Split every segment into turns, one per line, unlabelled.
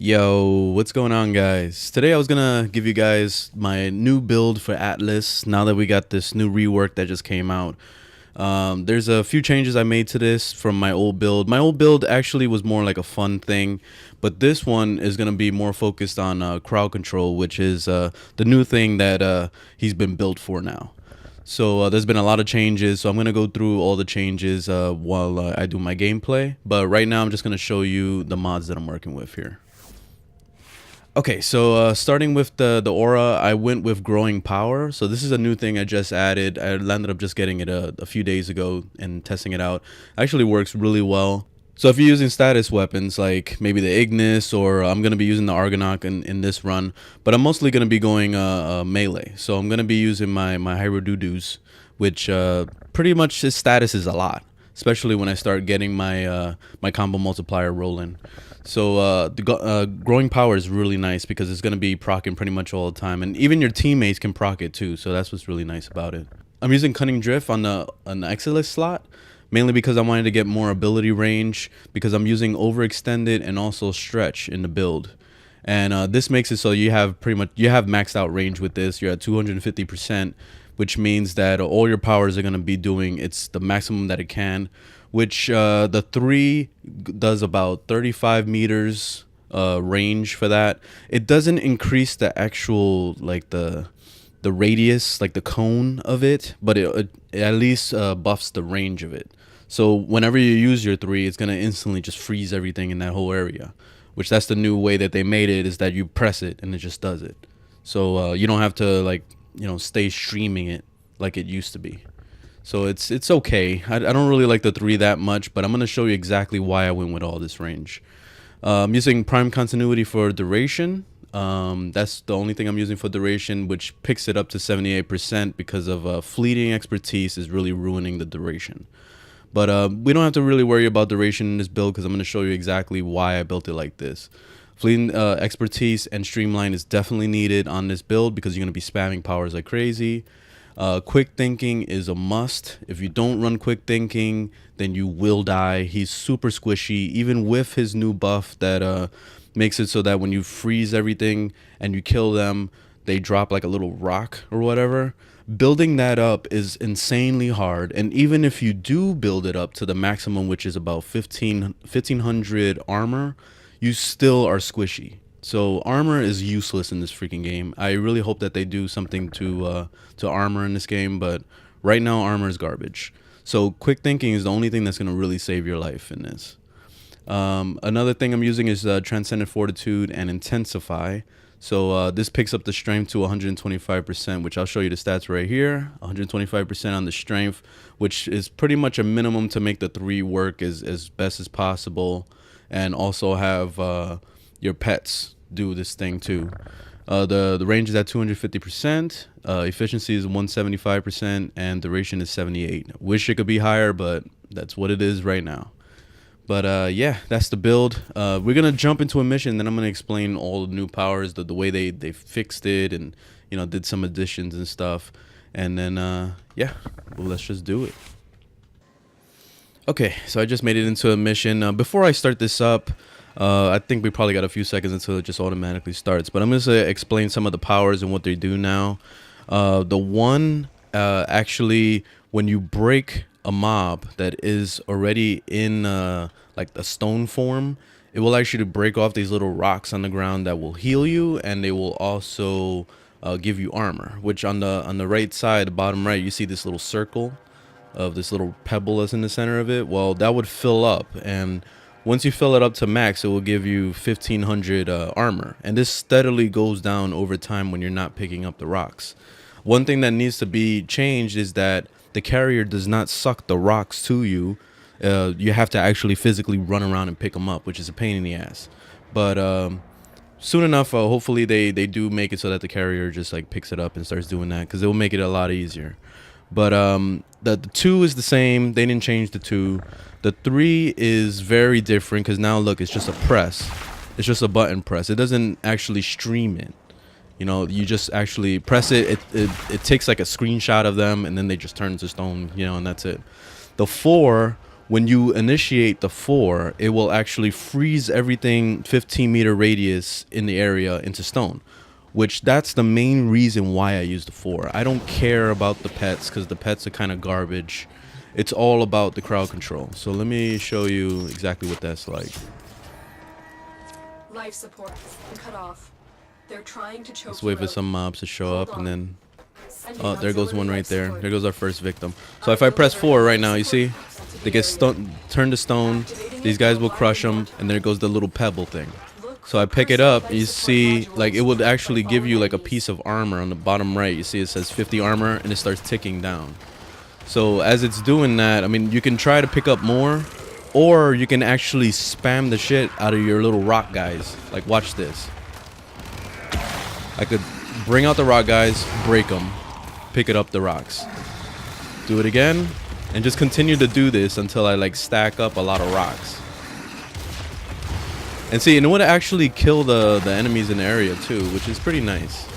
Yo, what's going on, guys? Today I was gonna give you guys my new build for Atlas now that we got this new rework that just came out. There's a few changes I made to this from my old build. My old build actually was more like a fun thing, but this one is gonna be more focused on crowd control, which is the new thing that he's been built for now. So there's been a lot of changes, so I'm going to go through all the changes while I do my gameplay. But right now I'm just going to show you the mods that I'm working with here. Okay, so starting with the aura, I went with growing power. So this is a new thing I just added. I landed up just getting it a few days ago and testing it out. Actually works really well. So if you're using status weapons like maybe the Ignis, or I'm going to be using the Argonaut in this run, but I'm mostly going to be going melee. So I'm going to be using my Hyrule, which pretty much his status is a lot, especially when I start getting my my combo multiplier rolling. So the growing power is really nice because it's going to be proccing pretty much all the time, and even your teammates can proc it too, so that's what's really nice about it. I'm using Cunning Drift on the Exilis slot, mainly because I wanted to get more ability range, because I'm using overextended and also stretch in the build. And this makes it so you have maxed out range with this. You're at 250%, which means that all your powers are going to be doing it's the maximum that it can, which the 3 does about 35 meters range for that. It doesn't increase the actual like the radius, like the cone of it, but it at least buffs the range of it. So whenever you use your 3, it's gonna instantly just freeze everything in that whole area, which that's the new way that they made it, is that you press it and it just does it. So you don't have to like, you know, stay streaming it like it used to be. So it's okay. I don't really like the 3 that much, but I'm gonna show you exactly why I went with all this range. I'm using prime continuity for duration. That's the only thing I'm using for duration, which picks it up to 78% because of fleeting expertise is really ruining the duration. But we don't have to really worry about duration in this build because I'm going to show you exactly why I built it like this. Fleeting expertise and streamline is definitely needed on this build because you're going to be spamming powers like crazy. Quick thinking is a must. If you don't run quick thinking, then you will die. He's super squishy, even with his new buff that makes it so that when you freeze everything and you kill them, they drop like a little rock or whatever. Building that up is insanely hard, and even if you do build it up to the maximum, which is about 1500 armor, you still are squishy. So armor is useless in this freaking game. I really hope that they do something to armor in this game, but right now armor is garbage. So quick thinking is the only thing that's going to really save your life in this. Another thing I'm using is Transcendent Fortitude and Intensify. So this picks up the strength to 125%, which I'll show you the stats right here. 125% on the strength, which is pretty much a minimum to make the 3 work as best as possible, and also have your pets do this thing too. The range is at 250%, efficiency is 175%, and duration is 78. Wish it could be higher, but that's what it is right now. But yeah, that's the build. We're gonna jump into a mission, then I'm gonna explain all the new powers, the way they fixed it, and you know, did some additions and stuff. And then yeah, well, let's just do it. Okay, so I just made it into a mission. Before I start this up, I think we probably got a few seconds until it just automatically starts. But I'm gonna explain some of the powers and what they do now. The one actually, when you break a mob that is already in like a stone form, it will actually break off these little rocks on the ground that will heal you, and they will also give you armor, which on the right side, the bottom right, you see this little circle of this little pebble that's in the center of it. Well, that would fill up, and once you fill it up to max, it will give you 1500 armor, and this steadily goes down over time when you're not picking up the rocks. One thing that needs to be changed is that the carrier does not suck the rocks to you. You have to actually physically run around and pick them up, which is a pain in the ass. But soon enough, hopefully they do make it so that the carrier just like picks it up and starts doing that, because it will make it a lot easier. But the 2 is the same. They didn't change the 2. The 3 is very different because now look, it's just a press. It's just a button press. It doesn't actually stream it. You know, you just actually press it. It takes like a screenshot of them, and then they just turn into stone, you know, and that's it. The 4 when you initiate the 4, it will actually freeze everything 15-meter radius in the area into stone, which that's the main reason why I use the 4. I don't care about the pets because the pets are kind of garbage. It's all about the crowd control. So let me show you exactly what that's like.
Life support cut off. They're trying to choke.
Let's wait for some mobs to show up, and then oh, there goes one right there. There goes our first victim. So if I press 4 right now, you see they get turned to stone. These guys will crush them, and there goes the little pebble thing. So I pick it up, you see like it would actually give you like a piece of armor on the bottom right. You see it says 50 armor, and it starts ticking down. So as it's doing that, I mean, you can try to pick up more, or you can actually spam the shit out of your little rock guys. Like, watch this. I could bring out the rock guys, break them, pick it up the rocks. Do it again, and just continue to do this until I like stack up a lot of rocks. And see, and it would actually kill the enemies in the area too, which is pretty nice.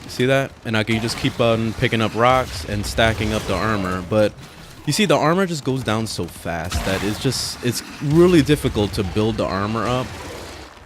See that? And I can just keep on picking up rocks and stacking up the armor. But you see, the armor just goes down so fast that it's really difficult to build the armor up.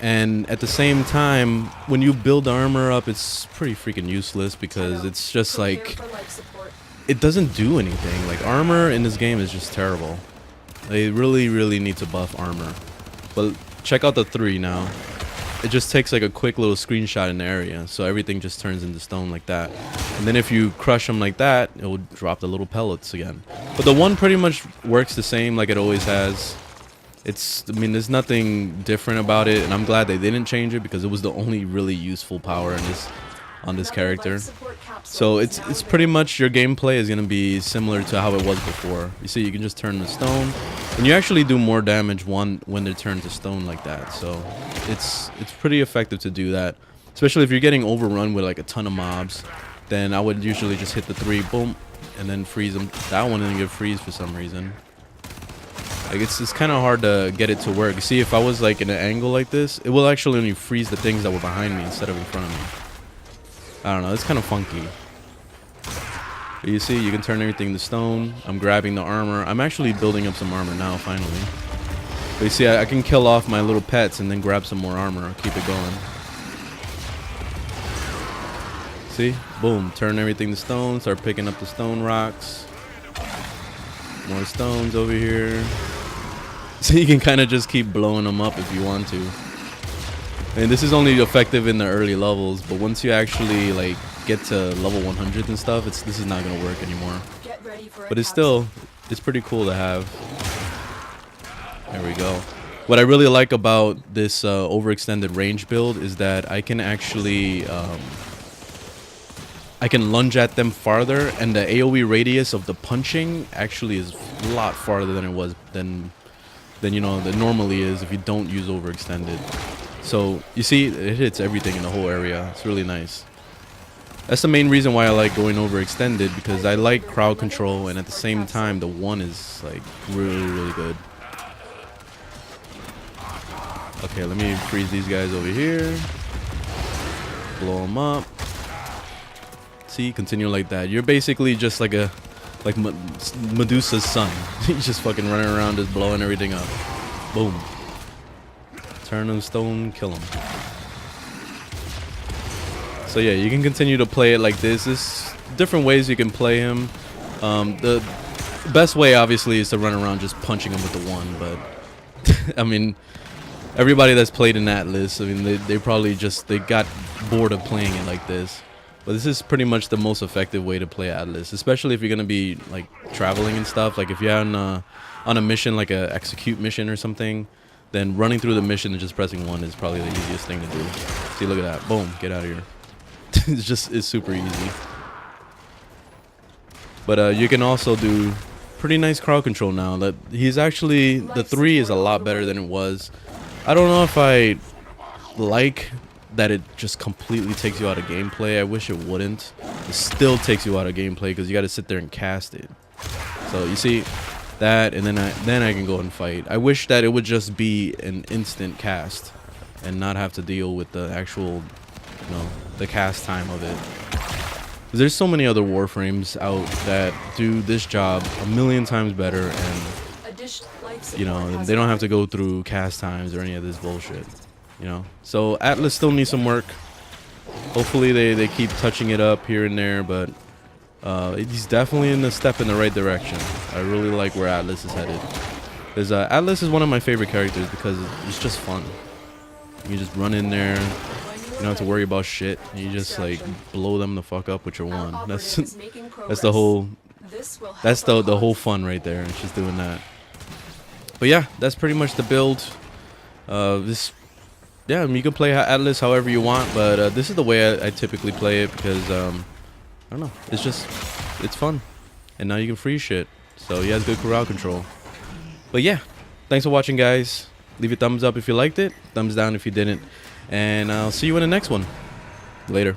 And at the same time, when you build the armor up, it's pretty freaking useless because it's just like it doesn't do anything. Like, armor in this game is just terrible. They really need to buff armor. But check out the 3 now. It just takes like a quick little screenshot in the area, so everything just turns into stone like that. And then if you crush them like that, it will drop the little pellets again. But the 1 pretty much works the same like it always has. I mean, there's nothing different about it, and I'm glad they didn't change it because it was the only really useful power on this character. So it's pretty much, your gameplay is gonna be similar to how it was before. You see, you can just turn to stone, and you actually do more damage when they're turned to stone like that. So it's pretty effective to do that, especially if you're getting overrun with like a ton of mobs. Then I would usually just hit the 3, boom, and then freeze them. That one didn't get freeze for some reason. Like, it's kind of hard to get it to work. See, if I was like in an angle like this, it will actually only freeze the things that were behind me instead of in front of me. I don't know, it's kind of funky. But you see, you can turn everything to stone. I'm grabbing the armor. I'm actually building up some armor now, finally. But you see, I can kill off my little pets and then grab some more armor. Keep it going. See? Boom. Turn everything to stone. Start picking up the stone rocks. More stones over here. So you can kind of just keep blowing them up if you want to. And this is only effective in the early levels, but once you actually like get to level 100 and stuff, this is not gonna work anymore. But it's pretty cool to have. There we go. What I really like about this overextended range build is that I can actually I can lunge at them farther, and the AoE radius of the punching actually is a lot farther than it was than you know that normally is if you don't use overextended. So you see, it hits everything in the whole area. It's really nice. That's the main reason why I like going overextended, because I like crowd control, and at the same time the 1 is like really good. Okay, let me freeze these guys over here. Blow them up. See, continue like that. You're basically just like Medusa's son. He's just fucking running around, just blowing everything up. Boom. Turn them stone, kill them. So yeah, you can continue to play it like this. There's different ways you can play him. The best way, obviously, is to run around just punching him with the 1. But I mean, everybody that's played in Atlas, I mean, they probably just got bored of playing it like this. But this is pretty much the most effective way to play Atlas, especially if you're gonna be like traveling and stuff. Like if you're on a mission, like a execute mission or something, then running through the mission and just pressing 1 is probably the easiest thing to do. See, look at that. Boom, get out of here. It's super easy. But you can also do pretty nice crowd control now. That he's actually, the 3 is a lot better than it was. I don't know if I like that it just completely takes you out of gameplay. I wish it wouldn't. It still takes you out of gameplay because you got to sit there and cast it. So you see that, and then I can go and fight. I wish that it would just be an instant cast and not have to deal with the actual, you know, the cast time of it. There's so many other Warframes out that do this job a million times better, and you know, and they don't have to go through cast times or any of this bullshit, you know. So Atlas still needs some work. Hopefully they keep touching it up here and there, but he's definitely in a step in the right direction. I really like where Atlas is headed. Because Atlas is one of my favorite characters because it's just fun. You just run in there, you don't have to worry about shit. You just like blow them the fuck up with your wand. That's the whole the whole fun right there. It's just doing that. But yeah, that's pretty much the build. Yeah, I mean, you can play Atlas however you want, but this is the way I typically play it because I don't know, it's fun, and now you can freeze shit. So he has good corral control. But yeah, thanks for watching, guys. Leave a thumbs up if you liked it, thumbs down if you didn't, and I'll see you in the next one. Later.